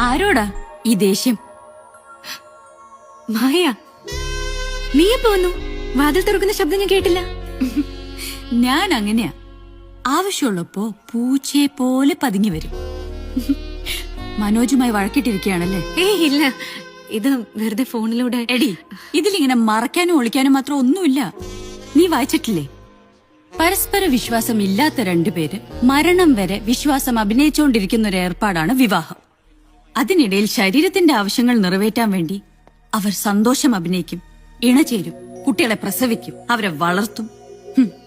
ആരോടാ ഈ ദേഷ്യം? മായ, നീ എപ്പോ വന്നു? വാതിൽ തുറക്കുന്ന ശബ്ദം ഞാൻ കേട്ടില്ല. ഞാൻ അങ്ങനെയാ, ആവശ്യമുള്ളപ്പോ പൂച്ചയെ പോലെ പതുങ്ങി വരും. മനോജുമായി വഴക്കിട്ടിരിക്കുകയാണല്ലേ? ഇല്ല, ഇത് വെറുതെ ഫോണിലൂടെ. എടി, ഇതിലിങ്ങനെ മറയ്ക്കാനും ഒളിക്കാനും മാത്രം ഒന്നുമില്ല. നീ വായിച്ചിട്ടില്ലേ? പരസ്പര വിശ്വാസം ഇല്ലാത്ത രണ്ടുപേര് മരണം വരെ വിശ്വാസം അഭിനയിച്ചുകൊണ്ടിരിക്കുന്ന ഒരു ഏർപ്പാടാണ് വിവാഹം. അതിനിടയിൽ ശരീരത്തിന്റെ ആവശ്യങ്ങൾ നിറവേറ്റാൻ വേണ്ടി അവർ സന്തോഷം അഭിനയിക്കും, ഇണചേരും, കുട്ടികളെ പ്രസവിക്കും, അവരെ വളർത്തും.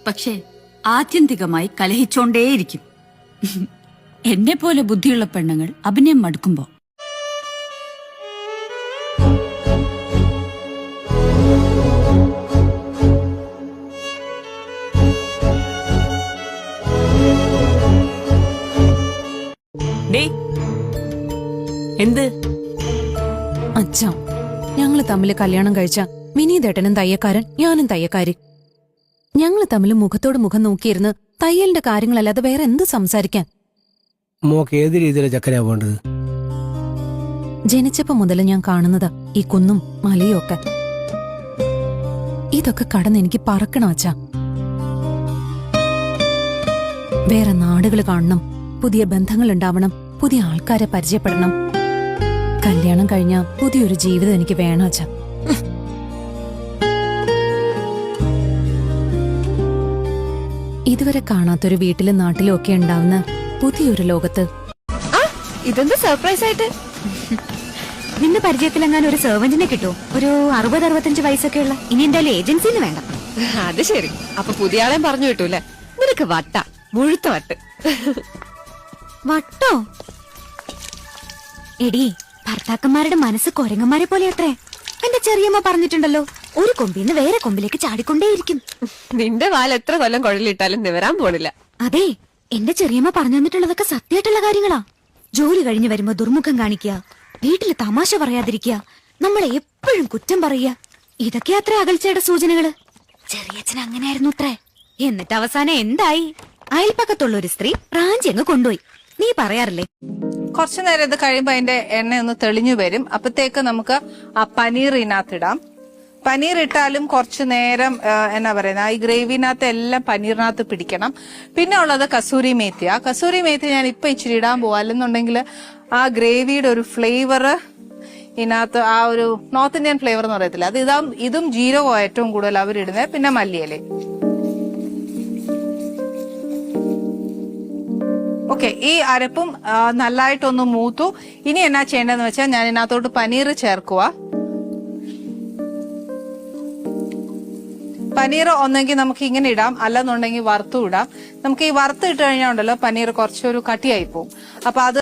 പക്ഷേ ആത്യന്തികമായി കലഹിച്ചോണ്ടേയിരിക്കും. എന്നെ പോലെ ബുദ്ധിയുള്ള പെണ്ണുങ്ങൾ അഭിനയം മടുക്കുമ്പോ എന്ത് അച്ഛാ, ഞങ്ങള് തമ്മില് കല്യാണം കഴിച്ച വിനീതേട്ടനും തയ്യക്കാരൻ, ഞാനും തയ്യക്കാരി. ഞങ്ങള് തമ്മില് മുഖത്തോട് മുഖം നോക്കിയിരുന്ന് തയ്യലിന്റെ കാര്യങ്ങളല്ലാതെ വേറെ എന്ത് സംസാരിക്കാൻ? മോക്ക് ഏത് രീതിയിലെ ചക്കരയാ വേണ്ടത്? ജനിച്ചപ്പോ മുതൽ ഞാൻ കാണുന്നതാ ഈ കുന്നും മലയും ഒക്കെ. ഇതൊക്കെ കടന്ന് എനിക്ക് പറക്കണം അച്ഛാ. വേറെ നാടുകൾ കാണണം, പുതിയ ബന്ധങ്ങൾ ഉണ്ടാവണം, പുതിയ ആൾക്കാരെ പരിചയപ്പെടണം. കല്യാണം കഴിഞ്ഞാ പുതിയൊരു ജീവിതം എനിക്ക് വേണം അച്ഛാ. ഇതുവരെ കാണാത്തൊരു വീട്ടിലും നാട്ടിലും ഒക്കെ ഉണ്ടാവുന്ന പുതിയൊരു ലോകത്ത്. ഇതെന്താ സർപ്രൈസ് ആയിട്ട്? നിന്റെ പരിചയത്തിലെങ്ങാനും ഒരു സെർവന്റിനെ കിട്ടുമോ? ഒരു 60-65 വയസ്സൊക്കെയുള്ള. ഇനി എന്തായാലും ഏജൻസിന്ന് വേണ്ട. അത് ശരി. അപ്പൊ പുതിയ ആളെയും പറഞ്ഞു കിട്ടൂല. നിനക്ക് വട്ട, മുഴുത്ത വട്ട്. വട്ടോ? എടി, ഭർത്താക്കന്മാരുടെ മനസ്സ് കൊരങ്ങന്മാരെ പോലെ അത്രേ. എന്റെ ചെറിയമ്മ പറഞ്ഞിട്ടുണ്ടല്ലോ, ഒരു കൊമ്പിന്ന് വേറെ കൊമ്പിലേക്ക് ചാടിക്കൊണ്ടേയിരിക്കും. നിന്റെ വാൽ എത്ര കൊല്ലം കുഴലിട്ടാലും നിവരാൻ പോണില്ല. അതെ, എന്റെ ചെറിയമ്മ പറഞ്ഞു തന്നിട്ടുള്ളതൊക്കെ സത്യമായിട്ടുള്ള കാര്യങ്ങളാ. ജോലി കഴിഞ്ഞ് വരുമ്പോ ദുർമുഖം കാണിക്കുക, വീട്ടില് തമാശ പറയാതിരിക്കുക, നമ്മളെ എപ്പോഴും കുറ്റം പറയുക, ഇതൊക്കെ അത്ര അകൽച്ചയുടെ സൂചനകള്. ചെറിയച്ഛൻ അങ്ങനെയായിരുന്നു അത്രേ. എന്നിട്ട് അവസാനം എന്തായി? അയൽപ്പക്കത്തുള്ള ഒരു സ്ത്രീ റാഞ്ചി അങ്ങ് കൊണ്ടുപോയി. നീ പറയാറില്ലേ, കുറച്ചു നേരം ഇത് കഴിയുമ്പോ അതിന്റെ എണ്ണ ഒന്ന് തെളിഞ്ഞു വരും. അപ്പത്തേക്ക് നമുക്ക് ആ പനീർ ഇതിനകത്തിടാം. പനീർ ഇട്ടാലും കുറച്ചു നേരം എന്നാ പറയുന്നത്, ഈ ഗ്രേവിനകത്ത് എല്ലാം പനീറിനകത്ത് പിടിക്കണം. പിന്നെ ഉള്ളത് കസൂരി മേത്തി. ആ കസൂരി മേത്തി ഞാൻ ഇപ്പൊ ഇച്ചിരി ഇടാൻ പോവാ, അല്ലെന്നുണ്ടെങ്കിൽ ആ ഗ്രേവിയുടെ ഒരു ഫ്ലേവർ ഇതിനകത്ത്, ആ ഒരു നോർത്ത് ഇന്ത്യൻ ഫ്ലേവർ എന്ന് പറയത്തില്ല, അത് ഇതും ജീരകവും ഏറ്റവും കൂടുതൽ അവരിടുന്നത്. പിന്നെ മല്ലിയില. ഓക്കെ, ഈ അരപ്പും നല്ലതായിട്ടൊന്ന് മൂത്തു. ഇനി എന്നാ ചെയ്യേണ്ടതെന്ന് വെച്ചാൽ ഞാൻ ഇതിനകത്തോട്ട് പനീർ ചേർക്കുക. പനീർ ഒന്നെങ്കിൽ നമുക്ക് ഇങ്ങനെ ഇടാം, അല്ലെന്നുണ്ടെങ്കിൽ വറുത്തും ഇടാം. നമുക്ക് ഈ വറുത്ത് ഇട്ട് കഴിഞ്ഞാൽ ഉണ്ടല്ലോ പനീർ കുറച്ചൊരു കട്ടിയായി പോകും. അപ്പൊ അത്